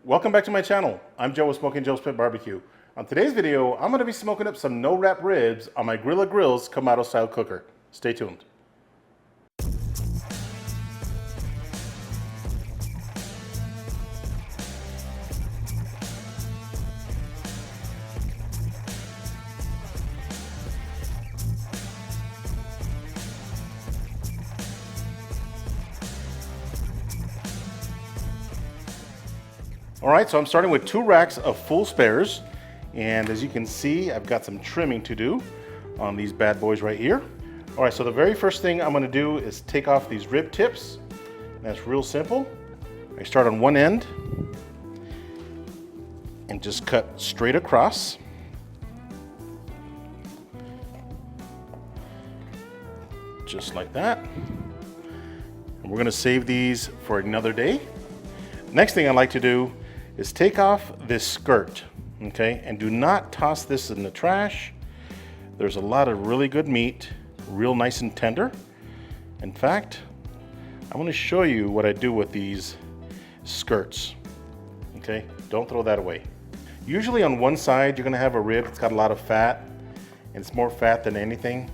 Welcome back to my channel. I'm Joe with Smokin Joe's Pit Barbecue. On today's video, I'm going to be smoking up some no-wrap ribs on my Grilla Grills Kamado style cooker. Stay tuned. All right, so I'm starting with 2 racks of full spares. And as you can see, I've got some trimming to do on these bad boys right here. All right, so the very first thing I'm gonna do is take off these rib tips. That's real simple. I start on one end and just cut straight across. Just like that. And we're gonna save these for another day. Next thing I like to do is take off this skirt, okay? And do not toss this in the trash. There's a lot of really good meat, real nice and tender. In fact, I'm gonna show you what I do with these skirts, okay? Don't throw that away. Usually on one side, you're gonna have a rib that's got a lot of fat, and it's more fat than anything.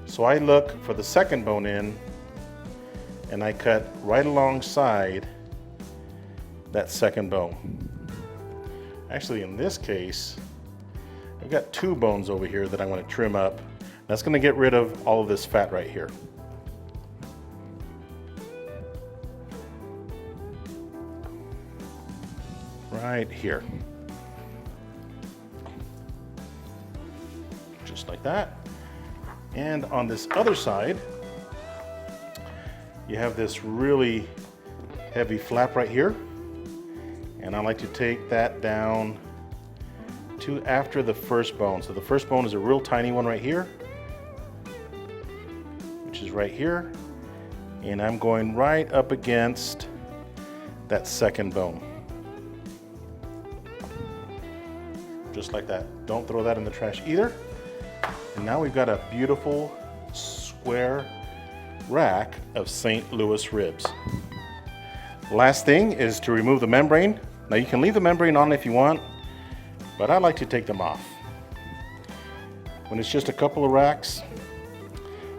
So I look for the second bone in, and I cut right alongside that second bone. Actually, in this case, I've got 2 bones over here that I want to trim up. That's going to get rid of all of this fat right here. Right here. Just like that. And on this other side, you have this really heavy flap right here. And I like to take that down to after the first bone. So the first bone is a real tiny one right here, which is right here. And I'm going right up against that second bone. Just like that. Don't throw that in the trash either. And now we've got a beautiful square rack of St. Louis ribs. Last thing is to remove the membrane. Now you can leave the membrane on if you want, but I like to take them off. When it's just a couple of racks,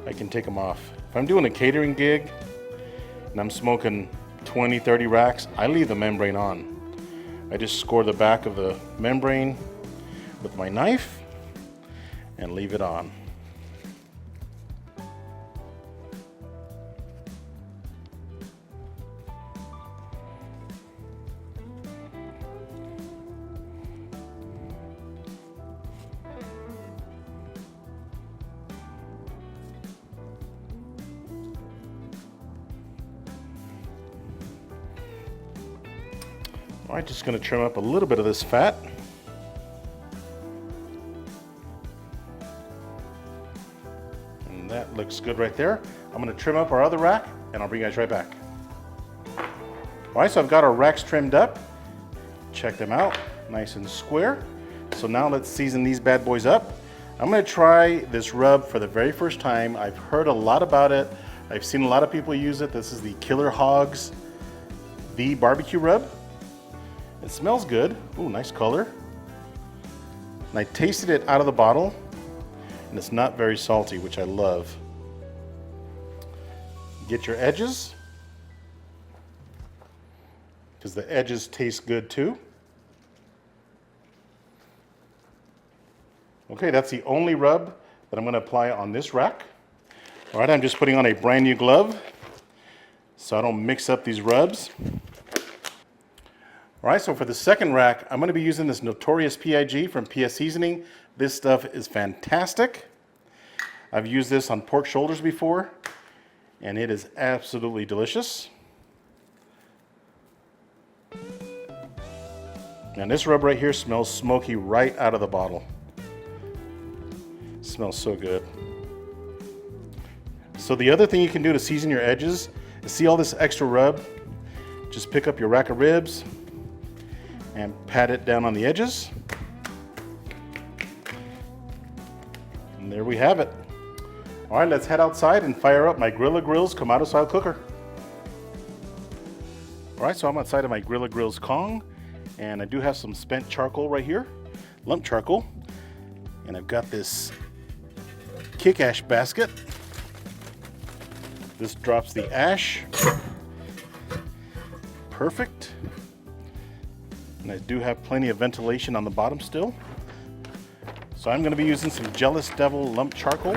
I can take them off. If I'm doing a catering gig and I'm smoking 20, 30 racks, I leave the membrane on. I just score the back of the membrane with my knife and leave it on. All right, just going to trim up a little bit of this fat. And that looks good right there. I'm going to trim up our other rack, and I'll bring you guys right back. All right, so I've got our racks trimmed up. Check them out, nice and square. So now let's season these bad boys up. I'm going to try this rub for the very first time. I've heard a lot about it. I've seen a lot of people use it. This is the Killer Hogs V barbecue rub. It smells good. Ooh, nice color. And I tasted it out of the bottle, and it's not very salty, which I love. Get your edges, because the edges taste good too. Okay, that's the only rub that I'm going to apply on this rack. All right, I'm just putting on a brand new glove so I don't mix up these rubs. All right, so for the second rack, I'm going to be using this Notorious PIG from PS Seasoning. This stuff is fantastic. I've used this on pork shoulders before, and it is absolutely delicious. And this rub right here smells smoky right out of the bottle. It smells so good. So the other thing you can do to season your edges is see all this extra rub. Just pick up your rack of ribs and pat it down on the edges. And there we have it. All right, let's head outside and fire up my Grilla Grills Kamado style cooker. All right, so I'm outside of my Grilla Grills Kong, And I do have some spent charcoal right here, lump charcoal. And I've got this kick ash basket. This drops the ash. Perfect. And I do have plenty of ventilation on the bottom still. So I'm going to be using some Jealous Devil lump charcoal.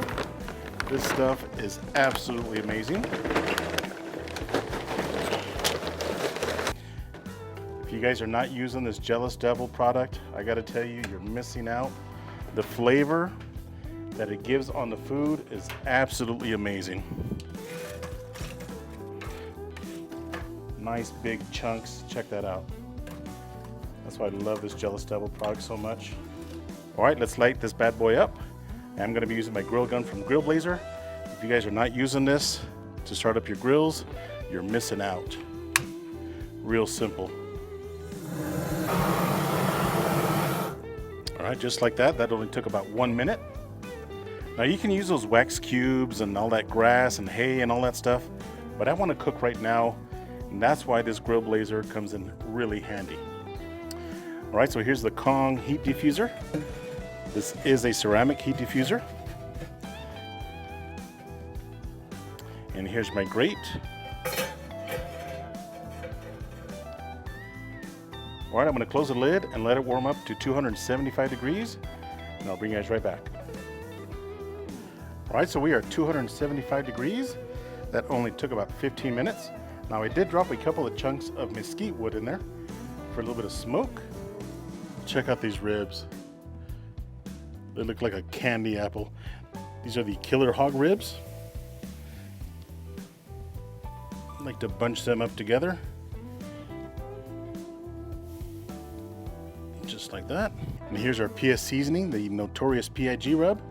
This stuff is absolutely amazing. If you guys are not using this Jealous Devil product, I got to tell you, you're missing out. The flavor that it gives on the food is absolutely amazing. Nice big chunks, check that out. That's why I love this Jealous Devil product so much. All right, let's light this bad boy up. I'm gonna be using my grill gun from Grill Blazer. If you guys are not using this to start up your grills, you're missing out. Real simple. All right, just like that. That only took about 1 minute. Now you can use those wax cubes and all that grass and hay and all that stuff, but I want to cook right now, and that's why this Grill Blazer comes in really handy. All right, so here's the Kong heat diffuser. This is a ceramic heat diffuser. And here's my grate. All right, I'm gonna close the lid and let it warm up to 275 degrees, and I'll bring you guys right back. All right, so we are 275 degrees. That only took about 15 minutes. Now I did drop a couple of chunks of mesquite wood in there for a little bit of smoke. Check out these ribs. They look like a candy apple. These are the killer hog ribs. I like to bunch them up together. Just like that. And here's our PS seasoning, the notorious PIG rub.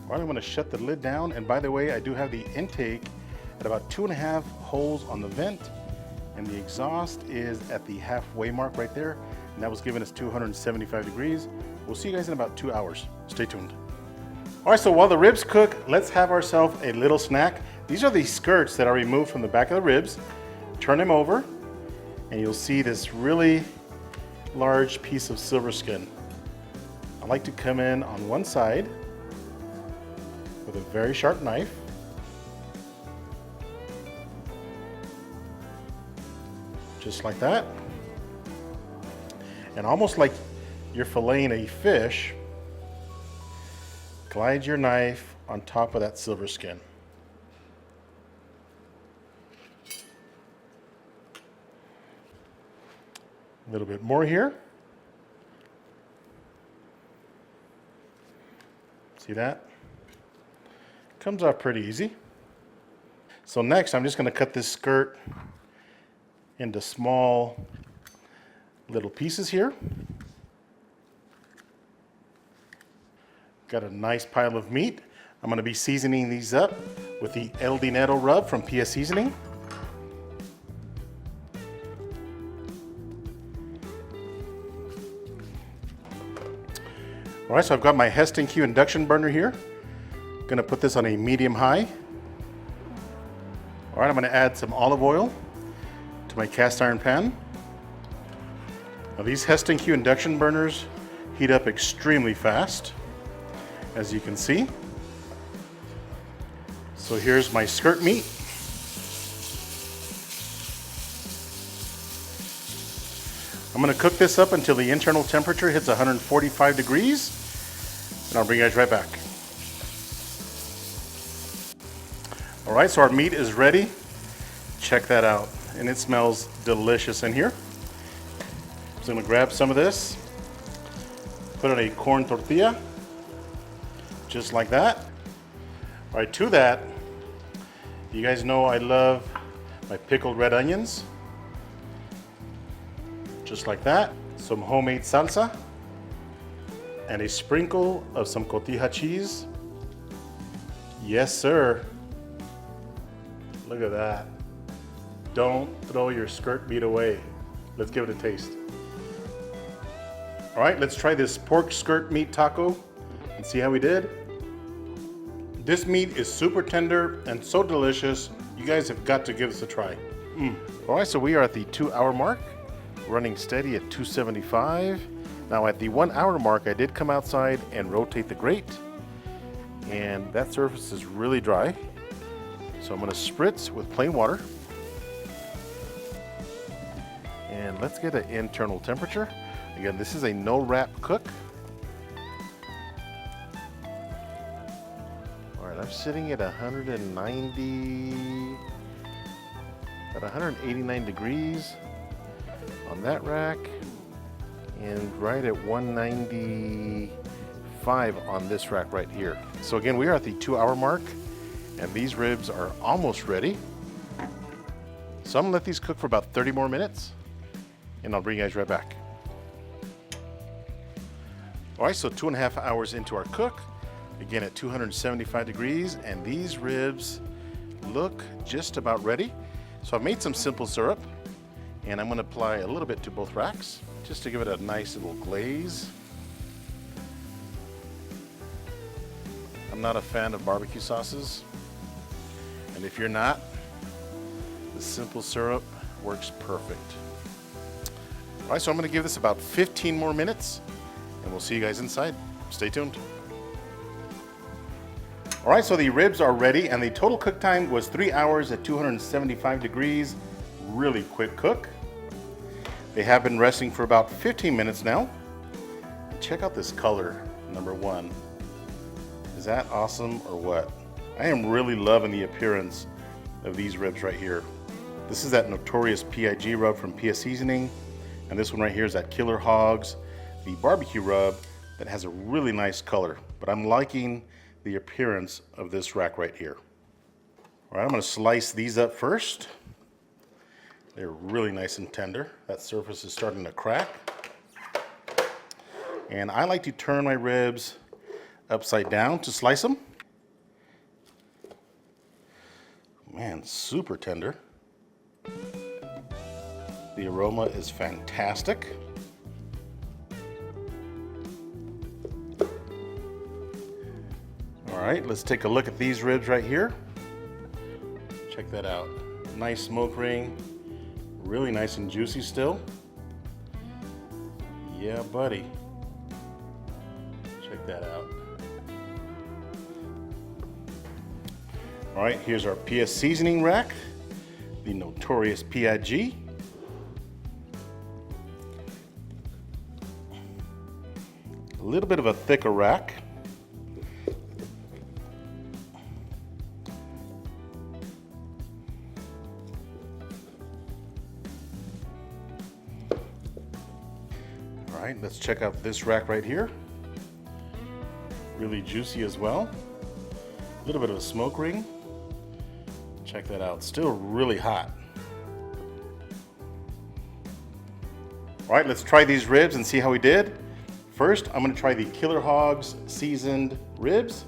All right, I'm gonna shut the lid down. And by the way, I do have the intake at about 2.5 holes on the vent. And the exhaust is at the halfway mark right there. And that was giving us 275 degrees. We'll see you guys in about 2 hours. Stay tuned. All right, so while the ribs cook, let's have ourselves a little snack. These are the skirts that are removed from the back of the ribs. Turn them over, and you'll see this really large piece of silver skin. I like to come in on one side with a very sharp knife. Just like that. And almost like you're filleting a fish, glide your knife on top of that silver skin. A little bit more here. See that? Comes off pretty easy. So next, I'm just going to cut this skirt into small little pieces here. Got a nice pile of meat. I'm going to be seasoning these up with the El Dinero rub from PS Seasoning. All right, so I've got my Heston Q induction burner here. Going to put this on a medium high. All right, I'm going to add some olive oil to my cast iron pan. Now these Heston Q induction burners heat up extremely fast, as you can see. So here's my skirt meat. I'm going to cook this up until the internal temperature hits 145 degrees, and I'll bring you guys right back. All right, so our meat is ready. Check that out, and it smells delicious in here. So I'm gonna grab some of this, put it on a corn tortilla, just like that. All right, to that, you guys know I love my pickled red onions, just like that. Some homemade salsa, and a sprinkle of some cotija cheese. Yes, sir. Look at that. Don't throw your skirt meat away. Let's give it a taste. All right, let's try this pork skirt meat taco and see how we did. This meat is super tender and so delicious. You guys have got to give this a try. All right, so we are at the 2-hour mark, running steady at 275. Now at the 1-hour mark, I did come outside and rotate the grate, and that surface is really dry. So I'm gonna spritz with plain water. And let's get an internal temperature. Again, this is a no wrap cook. All right, I'm sitting at 189 degrees on that rack, and right at 195 on this rack right here. So again, we are at the 2-hour mark, and these ribs are almost ready. So I'm gonna let these cook for about 30 more minutes, and I'll bring you guys right back. All right, so 2.5 hours into our cook, again at 275 degrees, and these ribs look just about ready. So I've made some simple syrup, and I'm gonna apply a little bit to both racks, just to give it a nice little glaze. I'm not a fan of barbecue sauces, and if you're not, the simple syrup works perfect. All right, so I'm gonna give this about 15 more minutes, and we'll see you guys inside. Stay tuned. All right, so the ribs are ready, and the total cook time was 3 hours at 275 degrees. Really quick cook. They have been resting for about 15 minutes now. Check out this color, number one. Is that awesome or what? I am really loving the appearance of these ribs right here. This is that notorious PIG rub from PS Seasoning, and this one right here is that Killer Hogs, the barbecue rub that has a really nice color, but I'm liking the appearance of this rack right here. All right, I'm gonna slice these up first. They're really nice and tender. That surface is starting to crack. And I like to turn my ribs upside down to slice them. Man, super tender. The aroma is fantastic. All right, let's take a look at these ribs right here. Check that out. Nice smoke ring, really nice and juicy still. Yeah, buddy. Check that out. All right, here's our PS Seasoning rack, the notorious PIG. A little bit of a thicker rack. All right, let's check out this rack right here. Really juicy as well. A little bit of a smoke ring. Check that out, still really hot. All right, let's try these ribs and see how we did. First, I'm gonna try the Killer Hogs seasoned ribs.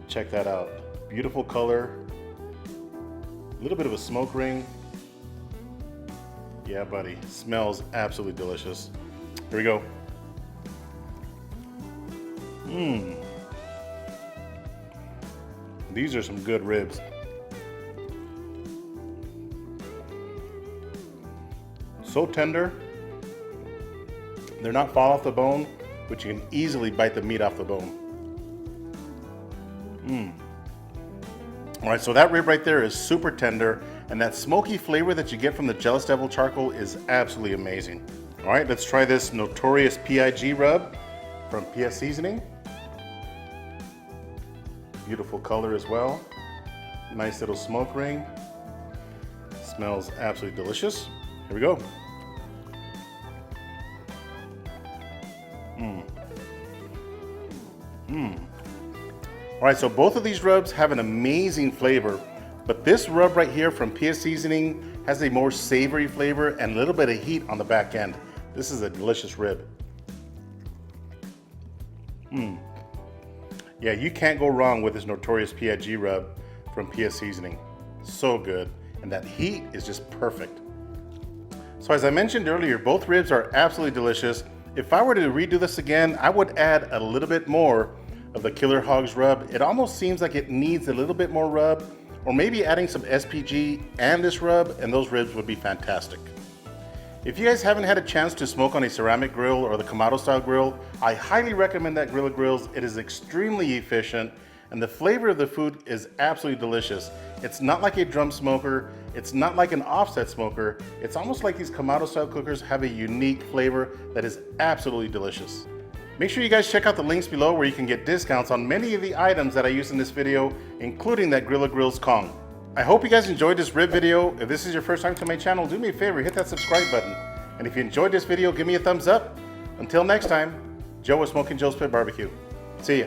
Check that out, beautiful color. A little bit of a smoke ring. Yeah, buddy, smells absolutely delicious. Here we go. These are some good ribs. So tender. They're not fall off the bone, but you can easily bite the meat off the bone. All right, so that rib right there is super tender, and that smoky flavor that you get from the Jealous Devil charcoal is absolutely amazing. All right, let's try this notorious PIG rub from PS Seasoning. Beautiful color as well. Nice little smoke ring. Smells absolutely delicious. Here we go. All right, so both of these rubs have an amazing flavor, but this rub right here from PS Seasoning has a more savory flavor and a little bit of heat on the back end. This is a delicious rib. Yeah, you can't go wrong with this notorious PIG rub from PS Seasoning. So good, and that heat is just perfect. So as I mentioned earlier, both ribs are absolutely delicious. If I were to redo this again, I would add a little bit more of the Killer Hogs rub. It almost seems like it needs a little bit more rub, or maybe adding some SPG and this rub, and those ribs would be fantastic. If you guys haven't had a chance to smoke on a ceramic grill or the Kamado style grill, I highly recommend that grill of grills. It is extremely efficient and the flavor of the food is absolutely delicious. It's not like a drum smoker, it's not like an offset smoker, it's almost like these Kamado style cookers have a unique flavor that is absolutely delicious. Make sure you guys check out the links below where you can get discounts on many of the items that I used in this video, including that Grill of Grills Kong. I hope you guys enjoyed this rib video. If this is your first time to my channel, do me a favor, hit that subscribe button. And if you enjoyed this video, give me a thumbs up. Until next time, Joe with Smokin Joe's Pit Barbecue. See ya.